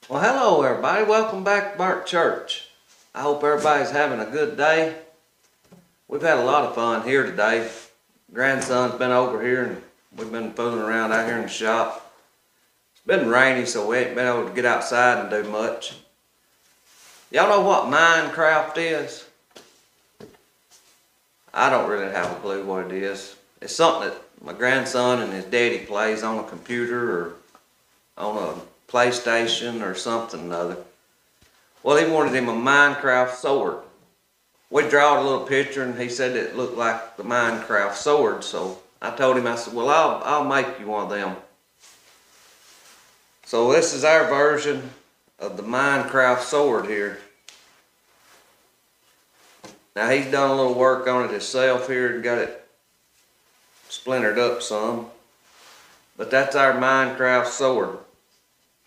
Well, hello everybody. Welcome back to Burnt Church. I hope everybody's having a good day. We've had a lot of fun here today. Grandson's been over here and we've been fooling around out here in the shop. It's been rainy, so we ain't been able to get outside and do much. Y'all know what Minecraft is? I don't really have a clue what it is. It's something that my grandson and his daddy plays on a computer or on a PlayStation or something or other. Well, he wanted him a Minecraft sword. We drawed a little picture and he said it looked like the Minecraft sword, so I told him, I said, well, I'll make you one of them. So this is our version of the Minecraft sword here. Now he's done a little work on it himself here and got it splintered up some. But that's our Minecraft sword.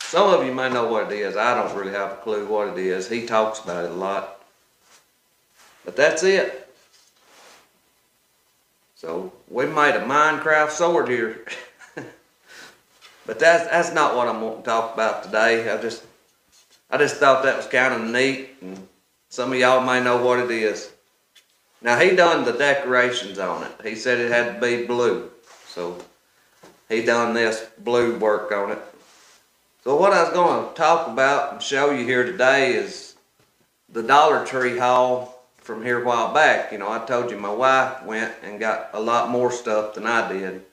Some of you may know what it is. I don't really have a clue what it is. He talks about it a lot. But that's it. So we made a Minecraft sword here. But that's not what I'm wanting to talk about today. I just thought that was kind of neat, and some of y'all may know what it is. Now he done the decorations on it. He said it had to be blue. So he done this blue work on it. So what I was going to talk about and show you here today is the Dollar Tree haul from here a while back. You know, I told you my wife went and got a lot more stuff than I did.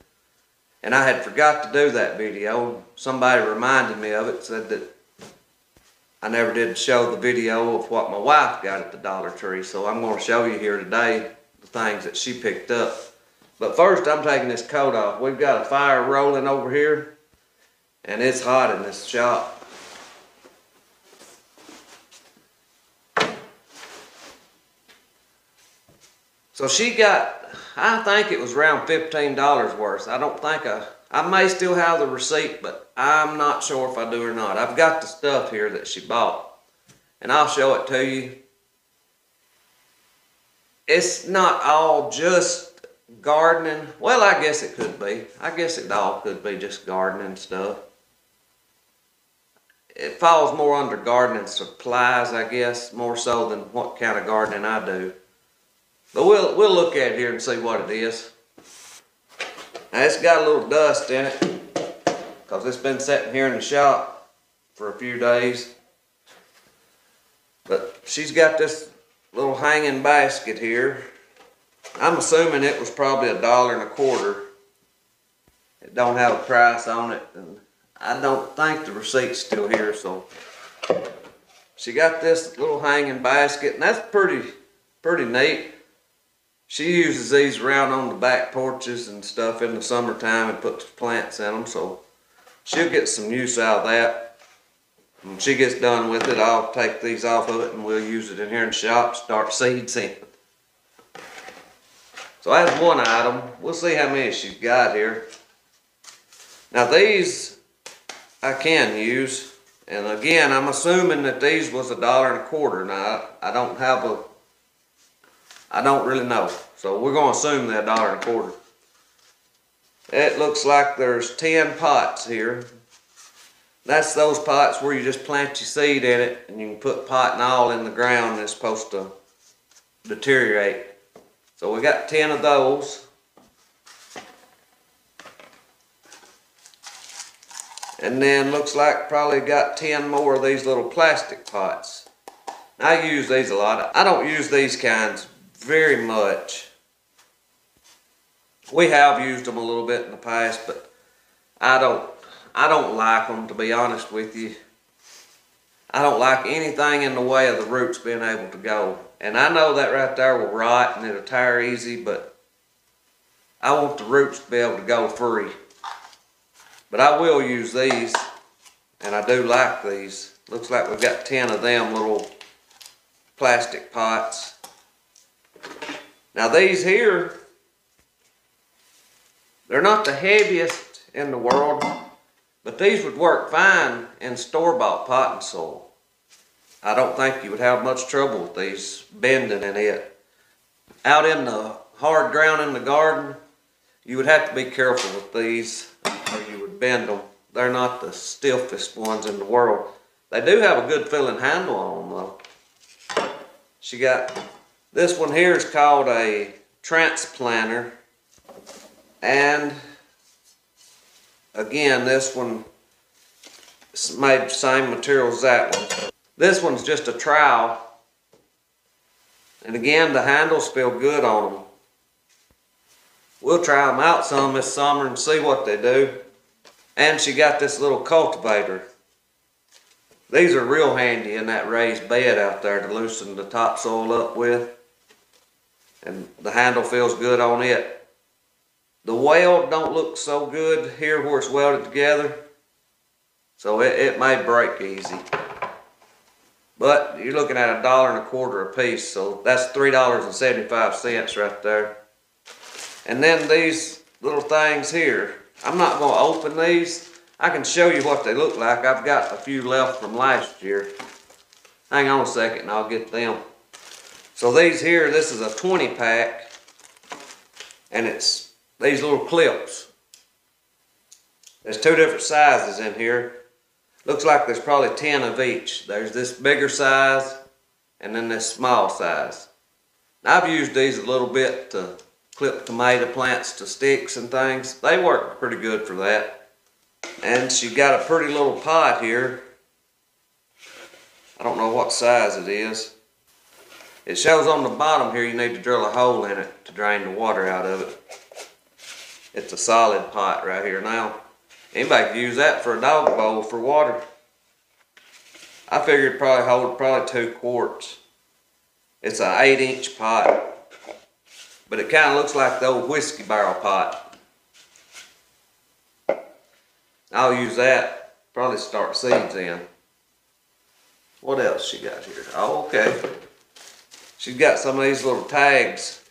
And I had forgot to do that video. Somebody reminded me of it, said that I never did show the video of what my wife got at the Dollar Tree. So I'm going to show you here today the things that she picked up. But first I'm taking this coat off. We've got a fire rolling over here. And it's hot in this shop. So she got, I think it was around $15 worth. I don't think I may still have the receipt, but I'm not sure if I do or not. I've got the stuff here that she bought. And I'll show it to you. It's not all just gardening. Well, I guess it could be. I guess it all could be just gardening stuff. It falls more under gardening supplies, I guess, more so than what kind of gardening I do. But we'll look at it here and see what it is. Now it's got a little dust in it because it's been sitting here in the shop for a few days. But she's got this little hanging basket here. I'm assuming it was probably $1.25. It don't have a price on it. And I don't think the receipt's still here, so she got this little hanging basket, and that's pretty neat. She uses these around on the back porches and stuff in the summertime and puts plants in them, so she'll get some use out of that. When she gets done with it, I'll take these off of it and we'll use it in here in the shop, start seeds in. So that's one item. We'll see how many she's got here. Now these I can use, and again I'm assuming that these was $1.25. Now I don't really know, so we're going to assume they're $1.25. It looks like there's 10 pots here. That's those pots where you just plant your seed in it and you can put pot and all in the ground and it's supposed to deteriorate. So we got 10 of those. And then looks like probably got 10 more of these little plastic pots. Now, I use these a lot. I don't use these kinds very much. We have used them a little bit in the past, but I don't like them, to be honest with you. I don't like anything in the way of the roots being able to go. And I know that right there will rot and it'll tear easy, but I want the roots to be able to go free. But I will use these, and I do like these. Looks like we've got 10 of them little plastic pots. Now these here, they're not the heaviest in the world, but these would work fine in store-bought potting soil. I don't think you would have much trouble with these bending in it. Out in the hard ground in the garden, you would have to be careful with these or you would bend them. They're not the stiffest ones in the world. They do have a good feeling handle on them though. She got, this one here is called a transplanter. And again, this one is made the same material as that one. This one's just a trowel. And again, the handles feel good on them. We'll try them out some this summer and see what they do. And she got this little cultivator. These are real handy in that raised bed out there to loosen the topsoil up with. And the handle feels good on it. The weld don't look so good here where it's welded together. So it may break easy. But you're looking at $1.25 a piece, so that's $3.75 right there. And then these little things here, I'm not going to open these. I can show you what they look like. I've got a few left from last year. Hang on a second and I'll get them. So these here, this is a 20 pack, and it's these little clips. There's 2 different sizes in here. Looks like there's probably 10 of each. There's this bigger size and then this small size. Now, I've used these a little bit to clip tomato plants to sticks and things. They work pretty good for that. And she got a pretty little pot here. I don't know what size it is. It shows on the bottom here you need to drill a hole in it to drain the water out of it. It's a solid pot right here now. Anybody could use that for a dog bowl for water. I figured it'd probably hold 2 quarts. It's an 8-inch pot. But it kind of looks like the old whiskey barrel pot. I'll use that. Probably start seeds in. What else she got here? Oh, okay. She's got some of these little tags.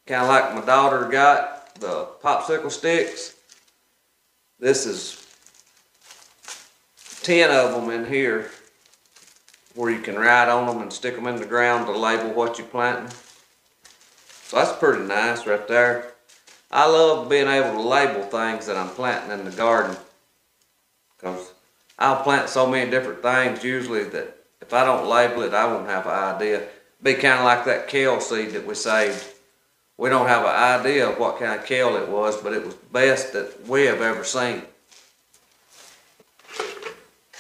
Kind of like my daughter got, the popsicle sticks. This is 10 of them in here where you can write on them and stick them in the ground to label what you're planting. So that's pretty nice right there. I love being able to label things that I'm planting in the garden, because I'll plant so many different things usually that if I don't label it, I won't have an idea. It'd be kind of like that kale seed that we saved. We don't have an idea of what kind of kale it was, but it was the best that we have ever seen.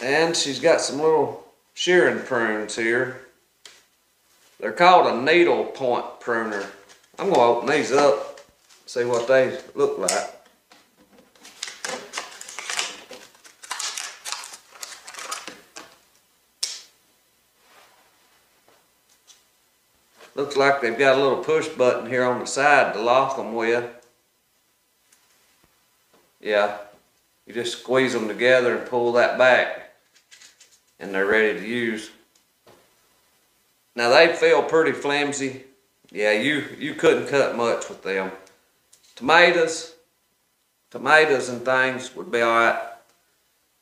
And she's got some little shearing prunes here. They're called a needle point pruner. I'm going to open these up, see what they look like. Looks like they've got a little push button here on the side to lock them with. Yeah, you just squeeze them together and pull that back, and they're ready to use. Now they feel pretty flimsy. Yeah, you couldn't cut much with them. Tomatoes and things would be alright.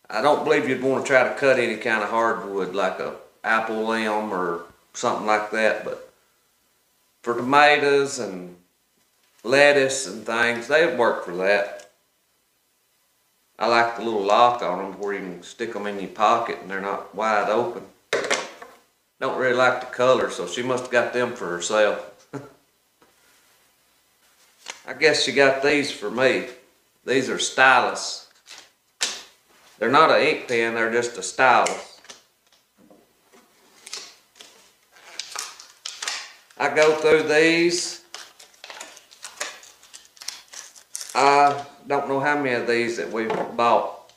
I don't believe you'd want to try to cut any kind of hardwood like a apple limb or something like that, but for tomatoes and lettuce and things, they would work for that. I like the little lock on them where you can stick them in your pocket and they're not wide open. Don't really like the color, so she must have got them for herself. I guess she got these for me. These are stylus. They're not an ink pen, they're just a stylus. I go through these. I don't know how many of these that we've bought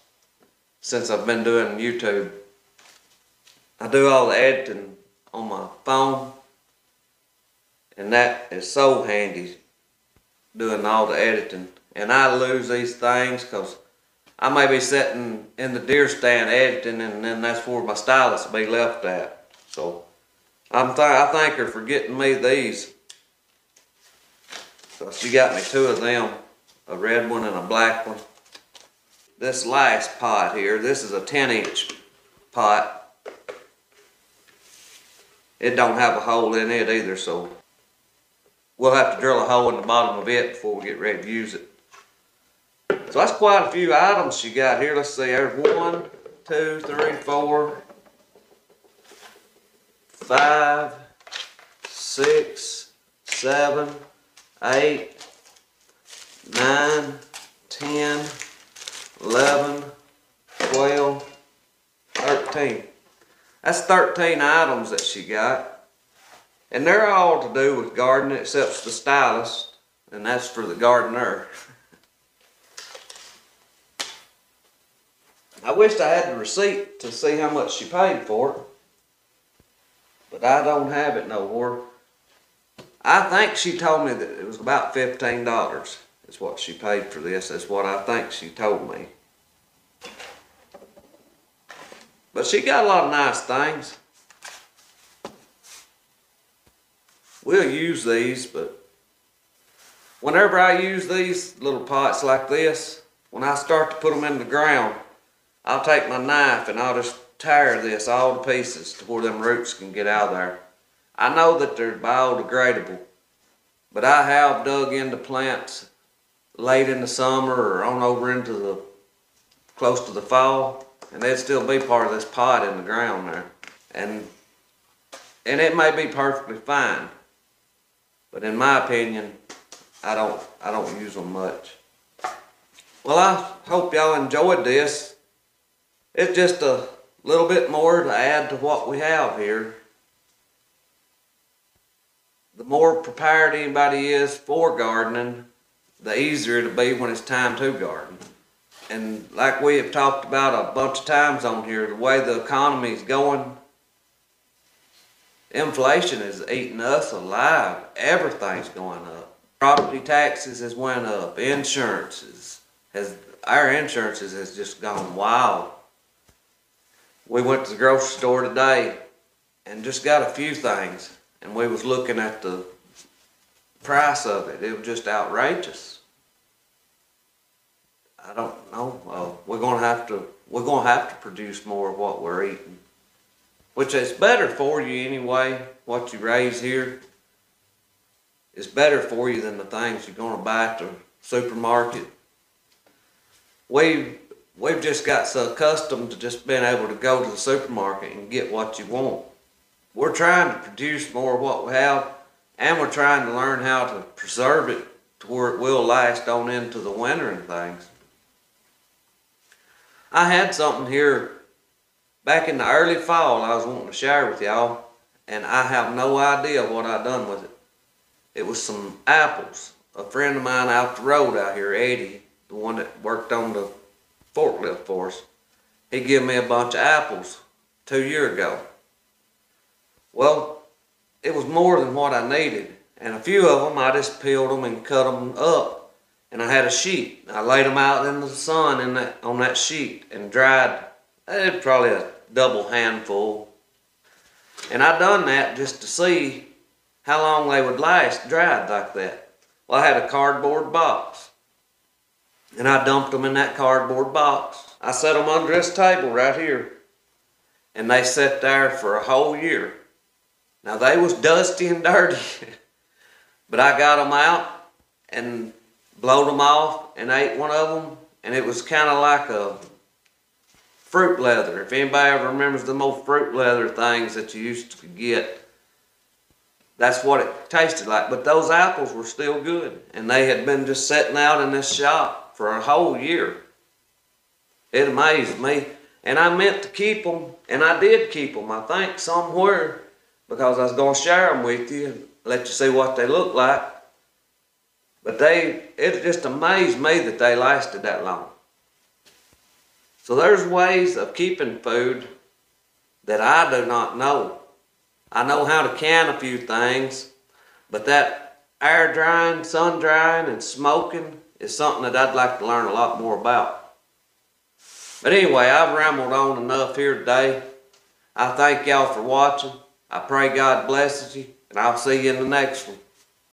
since I've been doing YouTube. I do all the editing on my phone, and that is so handy, doing all the editing. And I lose these things because I may be sitting in the deer stand editing, and then that's where my stylus will be left at. So I thank her for getting me these. So she got me 2 of them, a red one and a black one. This last pot here, this is a 10-inch pot. It don't have a hole in it either, so we'll have to drill a hole in the bottom of it before we get ready to use it. So that's quite a few items she got here. Let's see, there's 1, 2, 3, 4, 5, 6, 7, 8, 9, 10, 11, 12, 13. That's 13 items that she got. And they're all to do with gardening except the stylist, and that's for the gardener. I wished I had the receipt to see how much she paid for it, but I don't have it no more. I think she told me that it was about $15 is what she paid for this. That's what I think she told me. But she got a lot of nice things. We'll use these, but whenever I use these little pots like this, when I start to put them in the ground, I'll take my knife and I'll just tear this all to pieces to where them roots can get out of there. I know that they're biodegradable, but I have dug into plants late in the summer or on over into the close to the fall, and they'd still be part of this pot in the ground there. And it may be perfectly fine, but in my opinion, I don't use them much. Well, I hope y'all enjoyed this. It's just a little bit more to add to what we have here. The more prepared anybody is for gardening, the easier it'll be when it's time to garden. And like we have talked about a bunch of times on here, the way the economy is going, inflation is eating us alive. Everything's going up. Property taxes has went up. Our insurances has just gone wild. We went to the grocery store today and just got a few things, and we was looking at the price of it. It was just outrageous. I don't know. We're gonna have to produce more of what we're eating, which is better for you anyway. What you raise here is better for you than the things you're gonna buy at the supermarket. We've just got so accustomed to just being able to go to the supermarket and get what you want. We're trying to produce more of what we have, and we're trying to learn how to preserve it to where it will last on into the winter and things. I had something here back in the early fall I was wanting to share with y'all, and I have no idea what I done with it. It was some apples. A friend of mine out the road out here, Eddie, the one that worked on the forklift for us, he gave me a bunch of apples 2 years ago. Well, it was more than what I needed, and a few of them I just peeled them and cut them up, and I had a sheet. I laid them out in the sun on that sheet and dried. Probably a double handful, and I done that just to see how long they would last dried like that. Well, I had a cardboard box, and I dumped them in that cardboard box. I set them under this table right here, and they sat there for a whole year. Now, they was dusty and dirty, but I got them out and blowed them off and ate one of them, and it was kind of like a fruit leather. If anybody ever remembers them old fruit leather things that you used to get, that's what it tasted like. But those apples were still good, and they had been just sitting out in this shop for a whole year. It amazed me, and I meant to keep them, and I did keep them, I think, somewhere, because I was going to share them with you and let you see what they look like. But it just amazed me that they lasted that long. So there's ways of keeping food that I do not know. I know how to can a few things, but that air drying, sun drying, and smoking is something that I'd like to learn a lot more about. But anyway, I've rambled on enough here today. I thank y'all for watching. I pray God blesses you, and I'll see you in the next one.